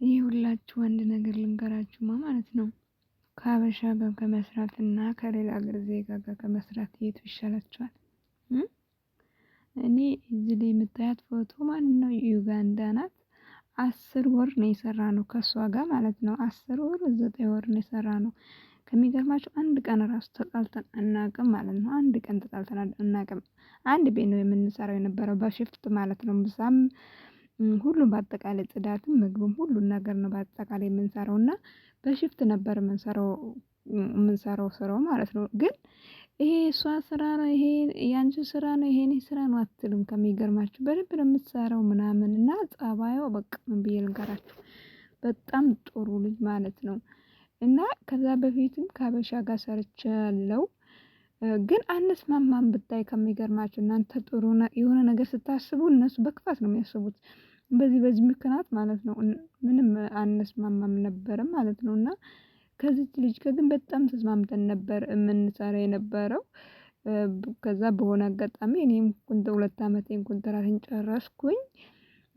ይሄ ሁላችሁ አንድ ነገር ልንገራችሁማ ማለት ነው። ከሀበሻ ጋር ከመስራትና ከሌላ ሀገር ዜጋ ጋር ከመስራት የቱ ይሻላችኋል? እኔ እዚህ ላይ የምታያት ፎቶ ማለት ነው ዩጋንዳ ናት። 10 ወር ነው የሰራ ነው ከሷ ጋር ማለት ነው። 10 ወር 9 ወር ነው የሰራ ነው። ከሚገርማችሁ አንድ ቀን ራሱ ተጣልተን አናውቅም ማለት ነው። አንድ ቀን ተጣልተን አናውቅም። አንድ ቤት ነው የምንሰራው የነበረው በሽፍት ማለት ነው። ምሳም ሁሉም በአጠቃላይ ጽዳትም ምግብም ሁሉን ነገር ነው በአጠቃላይ የምንሰራው እና በሽፍት ነበር የምንሰራው ስራው ማለት ነው። ግን ይሄ እሷ ስራ ነው ይሄ ያንቺ ስራ ነው ይሄ እኔ ስራ ነው አትልም። ከሚገርማችሁ በደንብ ነው የምትሰራው ምናምን እና ጸባዩ በቃ ምን ብዬ ልንገራችሁ በጣም ጥሩ ልጅ ማለት ነው። እና ከዛ በፊትም ከሀበሻ ጋር ሰርቻለሁ። ግን አንስማማም ብታይ ከሚገርማችሁ እናንተ ጥሩ የሆነ ነገር ስታስቡ እነሱ በክፋት ነው የሚያስቡት። በዚህ ምክንያት ማለት ነው ምንም አንስማማም ነበር ማለት ነው። እና ከዚች ልጅ ግን በጣም ተስማምተን ነበር የምንሰራ የነበረው። ከዛ በሆነ አጋጣሚ እኔም 2 አመቴን ኮንትራቴን ጨረስኩኝ።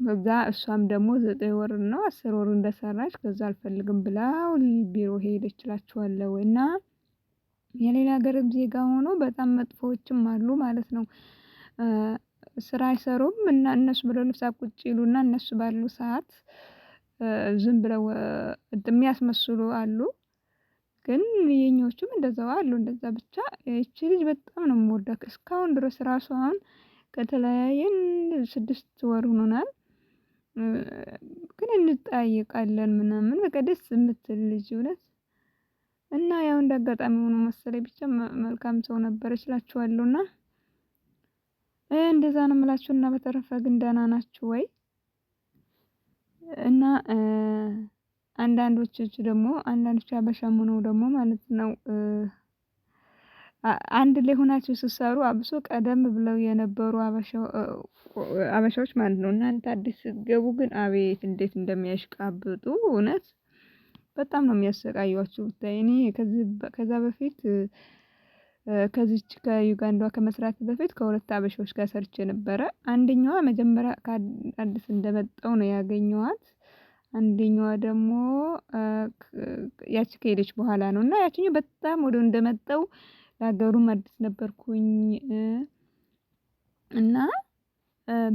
ከዛ እሷም ደግሞ 9 ወር ነው 10 ወር እንደሰራች ከዛ አልፈልግም ብላው ቢሮ ሄደች እላችኋለሁ። እና የሌላ ሀገርም ዜጋ ሆኖ በጣም መጥፎዎችም አሉ ማለት ነው። ስራ አይሰሩም እና እነሱ ብለው ልብሳ ቁጭ ይሉና እነሱ ባሉ ሰዓት ዝም ብለው የሚያስመስሉ አሉ። ግን የኞቹም እንደዛው አሉ እንደዛ ብቻ እቺ ልጅ በጣም ነው የምወዳት እስካሁን ድረስ ራሱ አሁን ከተለያየን 6 ወር ሆኖናል። ግን እንጠያየቃለን ምናምን በቃ ደስ የምትል ልጅ እውነት። እና ያው እንደ አጋጣሚ ሆኖ መሰለኝ ብቻ መልካም ሰው ነበረች እላችኋለሁና እንደዛ ነው የምላችሁና በተረፈ ግን ደህና ናችሁ ወይ? እና አንዳንዶቹ ደግሞ አንዳንዶቹ ሀበሻም ሆነው ደግሞ ማለት ነው አንድ ላይ ሆናችሁ ስትሰሩ አብሶ ቀደም ብለው የነበሩ ሀበሻዎች ማለት ነው እናንተ አዲስ ስትገቡ ግን አቤት እንዴት እንደሚያሽቃብጡ እውነት በጣም ነው የሚያሰቃዩዋችሁ ብታይ። እኔ ከዛ በፊት ከዚች ከዩጋንዳዋ ከመስራት በፊት ከሁለት ሀበሻዎች ጋር ሰርቼ ነበረ። አንደኛዋ መጀመሪያ ከአዲስ እንደመጣው ነው ያገኘኋት። አንደኛዋ ደግሞ ያቺ ከሄደች በኋላ ነው እና ያቺኛው በጣም ወዲያው እንደመጣው ለሀገሩም አዲስ ነበርኩኝ። እና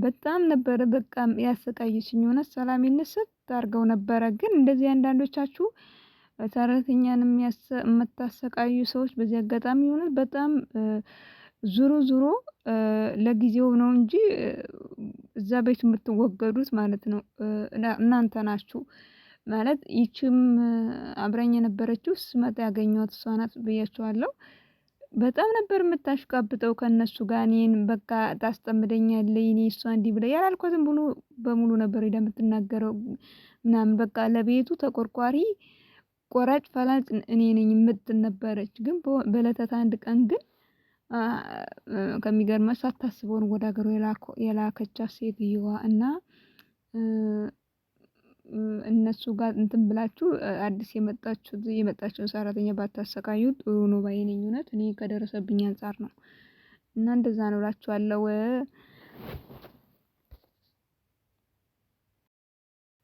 በጣም ነበረ በቃ ያሰቃየችኝ እውነት ሰላሜን ንስት አድርገው ነበረ። ግን እንደዚህ አንዳንዶቻችሁ ሰራተኛን የምታሰቃዩ ሰዎች በዚህ አጋጣሚ እውነት በጣም ዙሮ ለጊዜው ነው እንጂ እዛ ቤት የምትወገዱት ማለት ነው እናንተ ናችሁ። ማለት ይቺም አብራኝ የነበረችው ስመጣ ያገኘኋት እሷ ናት ብያችኋለሁ። በጣም ነበር የምታሽቃብጠው ከእነሱ ጋር እኔን በቃ ታስጠምደኛለች እኔ እሷ እንዲህ ብላ ያላልኳትን በሙሉ ነበር ሄዳ የምትናገረው ምናምን በቃ ለቤቱ ተቆርቋሪ ቆራጭ ፈላጭ እኔ ነኝ የምትል ነበረች። ግን በእለታት አንድ ቀን ግን ከሚገርመው ሳታስበው ነው ወደ ሀገሩ የላከቻት ሴትየዋ። እና እነሱ ጋር እንትን ብላችሁ አዲስ የመጣችውን ሰራተኛ ባታሰቃዩ ጥሩ ነው ባይ ነኝ እውነት እኔ ከደረሰብኝ አንፃር ነው። እና እንደዛ ነው እላችኋለሁ።